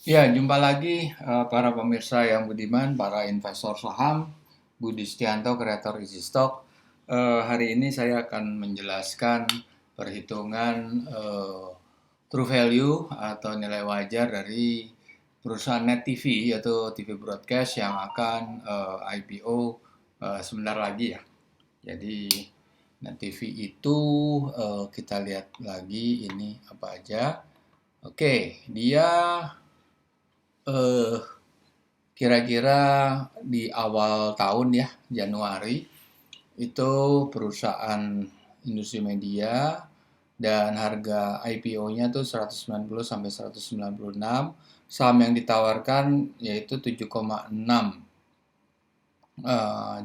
Ya, jumpa lagi para pemirsa yang budiman, para investor saham, Budi Setianto, kreator Easy Stock. Hari ini saya akan menjelaskan perhitungan true value atau nilai wajar dari perusahaan Net TV, yaitu TV broadcast yang akan IPO sebentar lagi ya. Jadi Net TV itu kita lihat lagi ini apa aja. Oke, dia eh, kira-kira di awal tahun ya, Januari, itu perusahaan industri media dan harga IPO-nya tuh 190 sampai 196. Saham yang ditawarkan yaitu 7,6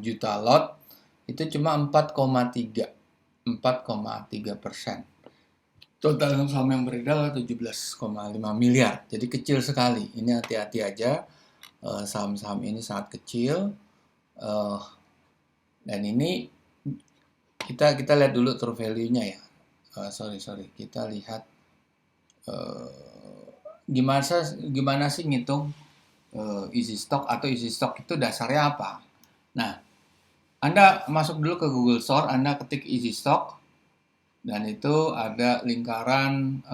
juta lot, itu cuma 4,3%. Total saham yang beredar 17,5 miliar. Jadi kecil sekali. Ini hati-hati aja. Saham-saham ini sangat kecil. Uh, dan ini kita lihat dulu true value-nya ya. Sorry, kita lihat uh, gimana sih ngitung easy stock atau easy stock itu dasarnya apa. Nah, Anda masuk dulu ke Google Store, Anda ketik easy stock, dan itu ada lingkaran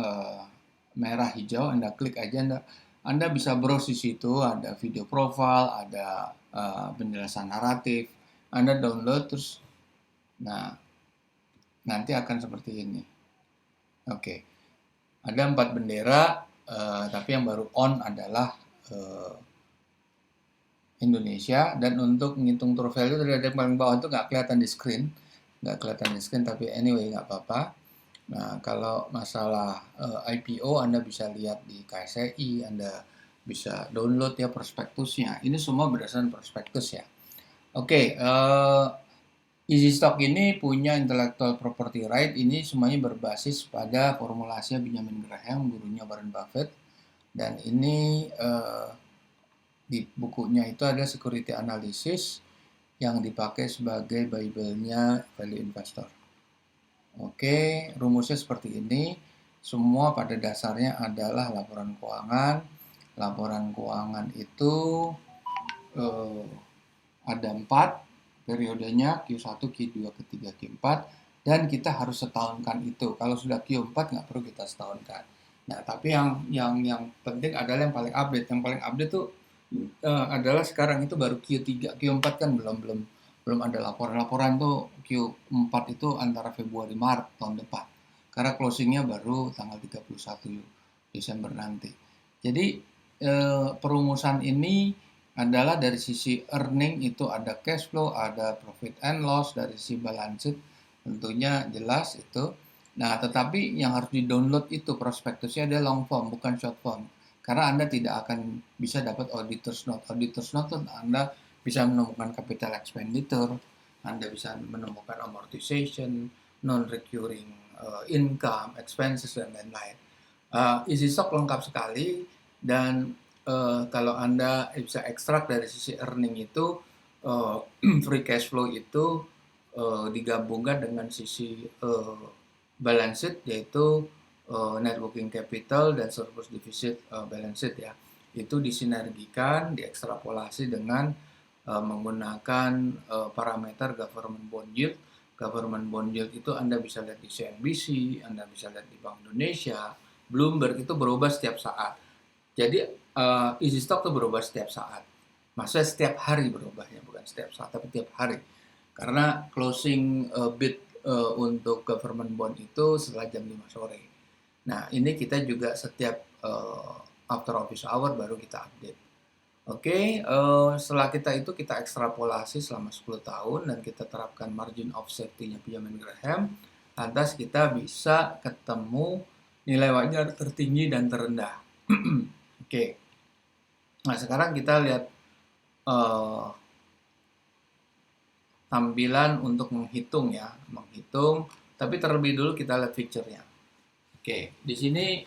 merah hijau, Anda klik aja, Anda bisa browse di situ, ada video profile, ada penjelasan naratif, Anda download terus, nah nanti akan seperti ini. Oke, ada 4 bendera, tapi yang baru on adalah Indonesia. Dan untuk menghitung true value dari yang paling bawah itu nggak kelihatan di screen, tapi anyway nggak apa-apa. Nah, kalau masalah IPO Anda bisa lihat di KSEI, Anda bisa download ya prospektusnya. Ini semua berdasarkan prospektus ya. Oke, Easy Stock ini punya intellectual property right. Ini semuanya berbasis pada formulasinya Benjamin Graham, gurunya Warren Buffett. Dan ini di bukunya itu ada security analysis yang dipakai sebagai bible-nya value investor. Oke, rumusnya seperti ini. Semua pada dasarnya adalah laporan keuangan. Laporan keuangan itu eh, ada 4 periodenya, Q1, Q2, Q3, Q4, dan kita harus setahunkan itu. Kalau sudah Q4 nggak perlu kita setahunkan. Nah, tapi yang penting adalah yang paling update. Yang paling update tuh adalah sekarang itu baru Q3, Q4 kan belum belum belum ada laporan-laporan tuh. Q4 itu antara Februari Maret tahun depan. Karena closingnya baru tanggal 31 Desember nanti. Jadi perumusan ini adalah dari sisi earning itu ada cash flow, ada profit and loss, dari sisi balance sheet tentunya jelas itu. Nah, tetapi yang harus di-download itu prospektusnya ada long form, bukan short form. Karena Anda tidak akan bisa dapat auditor's note. Auditor's note Anda bisa menemukan capital expenditure, Anda bisa menemukan amortization, non-recurring income, expenses, dan lain-lain. Easy Stock lengkap sekali, dan kalau Anda bisa ekstrak dari sisi earning itu, free cash flow itu digabungkan dengan sisi balance sheet, yaitu net working capital dan surplus deficit balance sheet ya. Itu disinergikan, diekstrapolasi dengan menggunakan parameter government bond yield. Government bond yield itu Anda bisa lihat di CNBC, Anda bisa lihat di Bank Indonesia, Bloomberg, itu berubah setiap saat. Jadi easy stock itu berubah setiap saat. Maksudnya setiap hari berubahnya, bukan setiap saat, tapi setiap hari. Karena closing bid untuk government bond itu setelah jam 5 sore. Nah, ini kita juga setiap after office hour baru kita update. Oke, setelah kita ekstrapolasi selama 10 tahun dan kita terapkan margin of safety-nya Benjamin Graham, lantas kita bisa ketemu nilai wajar tertinggi dan terendah. Oke, nah sekarang kita lihat tampilan untuk menghitung ya, tapi terlebih dulu kita lihat feature-nya. Oke, di sini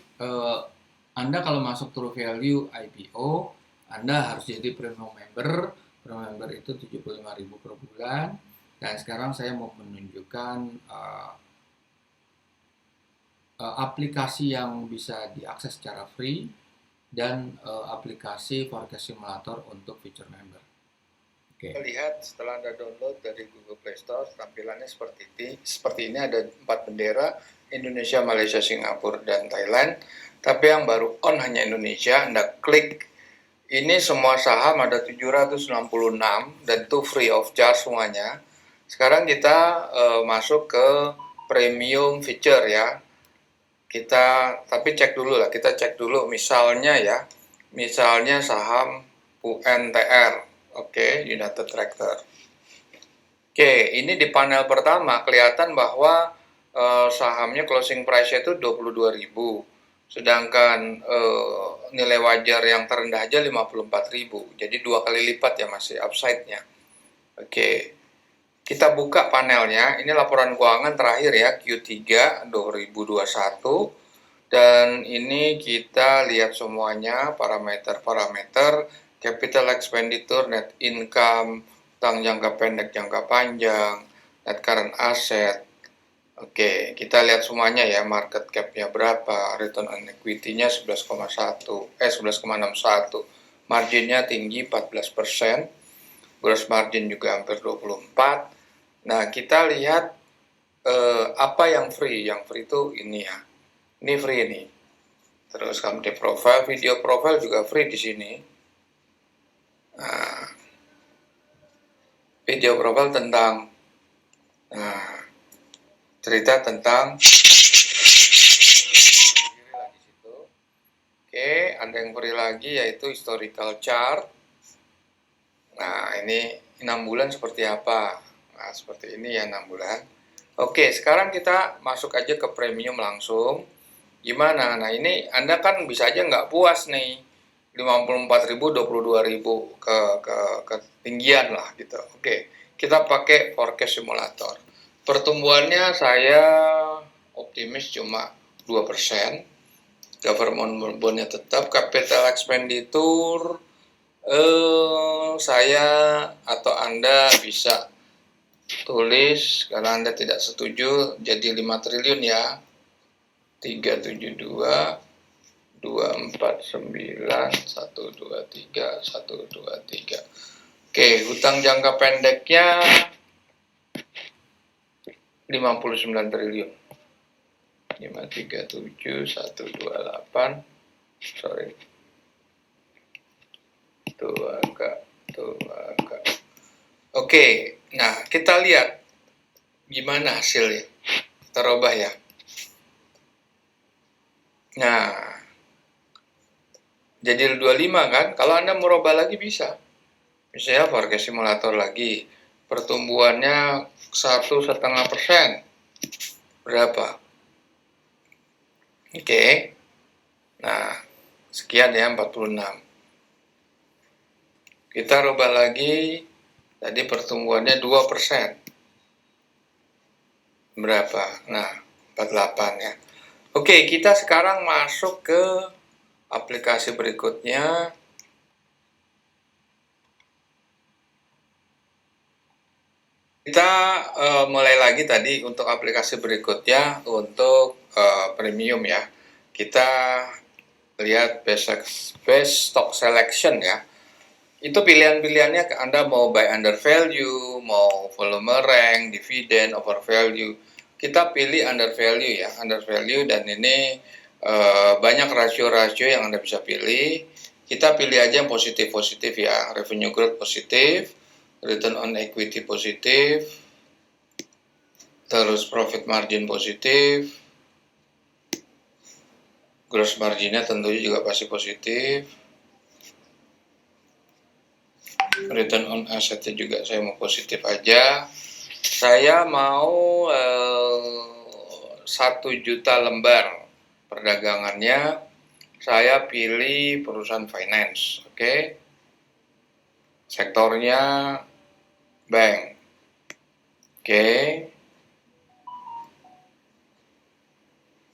Anda kalau masuk True Value IPO, Anda harus jadi premium member. Premium member itu 75.000 per bulan. Dan sekarang saya mau menunjukkan aplikasi yang bisa diakses secara free. dan aplikasi forecast simulator untuk future member. Oke. Lihat setelah Anda download dari Google Play Store, tampilannya seperti ini ada 4 bendera, Indonesia, Malaysia, Singapura, dan Thailand. Tapi yang baru on hanya Indonesia. Anda klik ini, semua saham ada 766 dan itu free of charge semuanya. Sekarang kita masuk ke premium feature ya. Tapi cek dulu lah, kita cek dulu misalnya ya, misalnya saham UNTR, oke, United Tractor. Oke, ini di panel pertama kelihatan bahwa sahamnya closing price itu 22.000, sedangkan nilai wajar yang terendah aja 54.000, jadi 2 kali lipat ya, masih upside-nya. Oke, kita buka panelnya. Ini laporan keuangan terakhir ya, Q3 2021. Dan ini kita lihat semuanya, parameter-parameter, capital expenditure, net income, utang jangka pendek, jangka panjang, net current asset. Oke, kita lihat semuanya ya, market cap-nya berapa, return on equity-nya 11,61, 11,61. Marginnya tinggi 14%, gross margin juga hampir 24. Nah, kita lihat apa yang free. Yang free itu ini ya. Ini free nih. Terus company profile, video profile juga free di sini. Nah, video profile tentang cerita tentang Oke, ada yang free lagi yaitu historical chart. Nah, ini 6 bulan seperti apa? Nah, seperti ini ya, 6 bulan. Oke, sekarang kita masuk aja ke premium langsung. Gimana? Nah, ini Anda kan bisa aja nggak puas nih. 54.000, 22.000 ke ketinggian lah gitu. Oke, kita pakai forecast simulator. Pertumbuhannya saya optimis cuma 2%. Government bondnya tetap, capital expenditure saya atau Anda bisa tulis, karena Anda tidak setuju, jadi 5 triliun ya. 372 249 123 123. Oke, hutang jangka pendeknya 59 triliun. 537 128. Sorry. Tuh agak. Oke, nah kita lihat gimana hasilnya. Kita robah ya. Nah, jadi 25 kan? Kalau Anda mau robah lagi bisa. Misalnya forecast simulator lagi. Pertumbuhannya 1,5%. Berapa? Oke. Nah, sekian ya, 46. Kita robah lagi. Tadi pertumbuhannya 2%. Berapa? Nah, 48 ya. Oke, kita sekarang masuk ke aplikasi berikutnya. Kita mulai lagi tadi untuk aplikasi berikutnya, untuk premium ya. Kita lihat best stock selection ya. Itu pilihan-pilihannya, Anda mau buy under value, mau volume rank, dividen, over value. Kita pilih under value ya, under value, dan ini banyak rasio-rasio yang Anda bisa pilih. Kita pilih aja yang positif-positif ya, revenue growth positif, return on equity positif, terus profit margin positif, gross marginnya tentunya juga pasti positif, return on assetnya juga saya mau positif aja. Saya mau 1 juta lembar perdagangannya. Saya pilih perusahaan finance, oke. Sektornya bank, oke.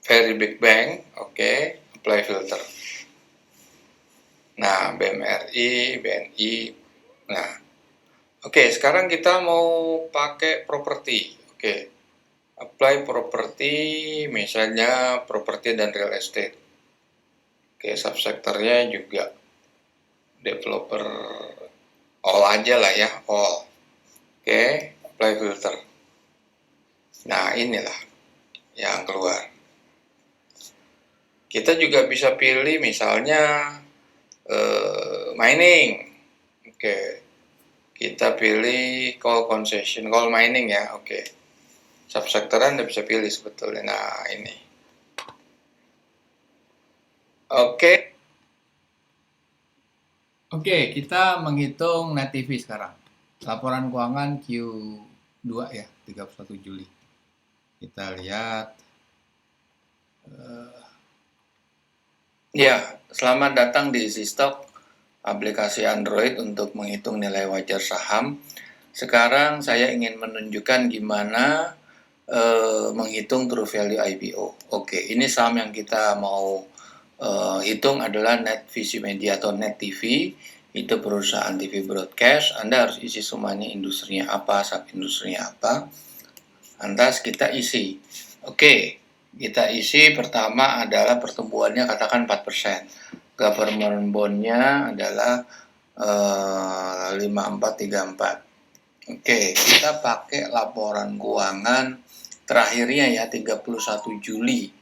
Very big bank, oke. Apply filter. Nah, BMRI, BNI. Nah, oke, sekarang kita mau pakai properti. Oke, apply properti, misalnya properti dan real estate. Oke, subsektornya juga developer all aja lah ya, all. Oke, apply filter. Nah, inilah yang keluar. Kita juga bisa pilih misalnya mining. Oke, kita pilih call concession, call mining ya. Oke, subsektoran Anda bisa pilih sebetulnya. Nah, ini. Oke, kita menghitung net TV sekarang. Laporan keuangan Q2 ya, 31 Juli. Kita lihat. Ya, selamat datang di EasyStock, aplikasi Android untuk menghitung nilai wajar saham. Sekarang saya ingin menunjukkan gimana menghitung true value IPO. Oke, ini saham yang kita mau hitung adalah Net Visymedia atau Net TV. Itu perusahaan TV broadcast. Anda harus isi semuanya, industrinya apa, sub-industrinya apa. Lantas kita isi. Oke, kita isi pertama adalah pertumbuhannya katakan 4%. Government bond-nya adalah 5434. Oke, kita pakai laporan keuangan terakhirnya ya 31 Juli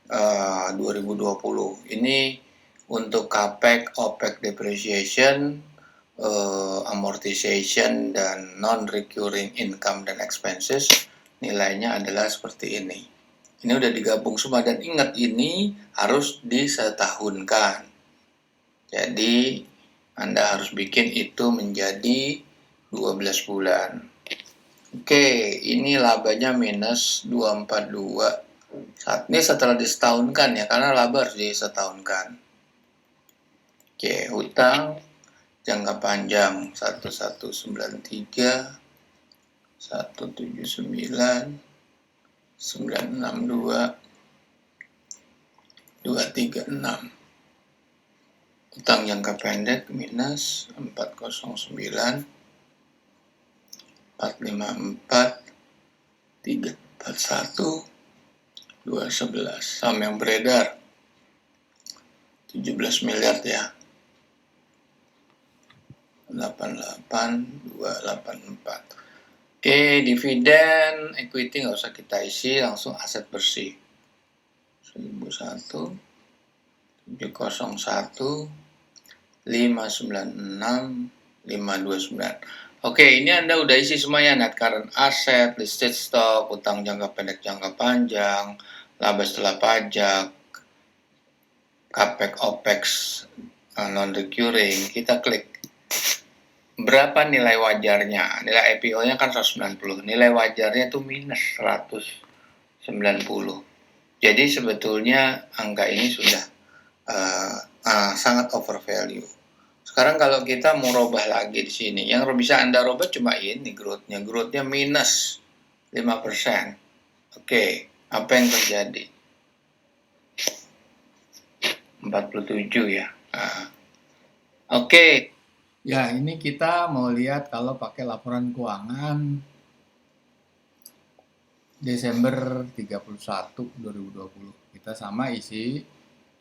2020. Ini untuk CAPEX, OPEX depreciation, amortization, dan non-recurring income dan expenses. Nilainya adalah seperti ini. Ini udah digabung semua dan ingat ini harus disetahunkan. Jadi Anda harus bikin itu menjadi 12 bulan. Oke, ini labanya minus 242. Ini setelah disetahunkan ya, karena laba harus disetahunkan. Oke, hutang jangka panjang 1193 179 962 236. Utang jangka pendek minus 409 454 341 211. Saham yang beredar 17 miliar ya, 88284. Oke, dividen equity nggak usah kita isi, langsung aset bersih 1001 701 596 529. Oke, ini Anda udah isi semuanya, net current asset, listed stock, utang jangka pendek jangka panjang, laba setelah pajak, CAPEX, OPEX, non-recurring. Kita klik. Berapa nilai wajarnya? Nilai IPO-nya kan 190. Nilai wajarnya itu minus 190. Jadi sebetulnya angka ini sudah sangat overvalue. Sekarang kalau kita mau robah lagi di sini, yang bisa Anda robah cuma ini growth-nya. Growth-nya minus 5%. Oke, apa yang terjadi? 47 ya. Oke. Ya, ini kita mau lihat kalau pakai laporan keuangan Desember 31 2020. Kita sama isi.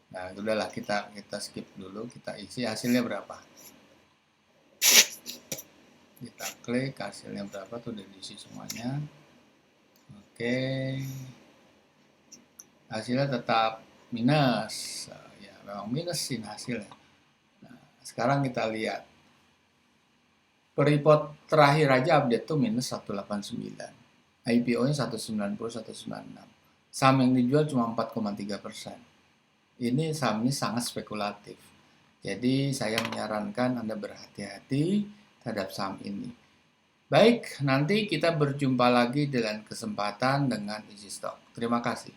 Nah, udahlah kita skip dulu, kita isi hasilnya berapa. Kita klik hasilnya berapa tuh, udah diisi semuanya. Oke. Hasilnya tetap minus. Ya, memang minus sih hasilnya. Nah, sekarang kita lihat. Per report terakhir aja update tuh minus 189. IPO-nya 190, 196. Saham yang dijual cuma 4,3%. Ini saham ini sangat spekulatif. Jadi saya menyarankan Anda berhati-hati terhadap saham ini. Baik, nanti kita berjumpa lagi dengan kesempatan dengan EasyStock. Terima kasih.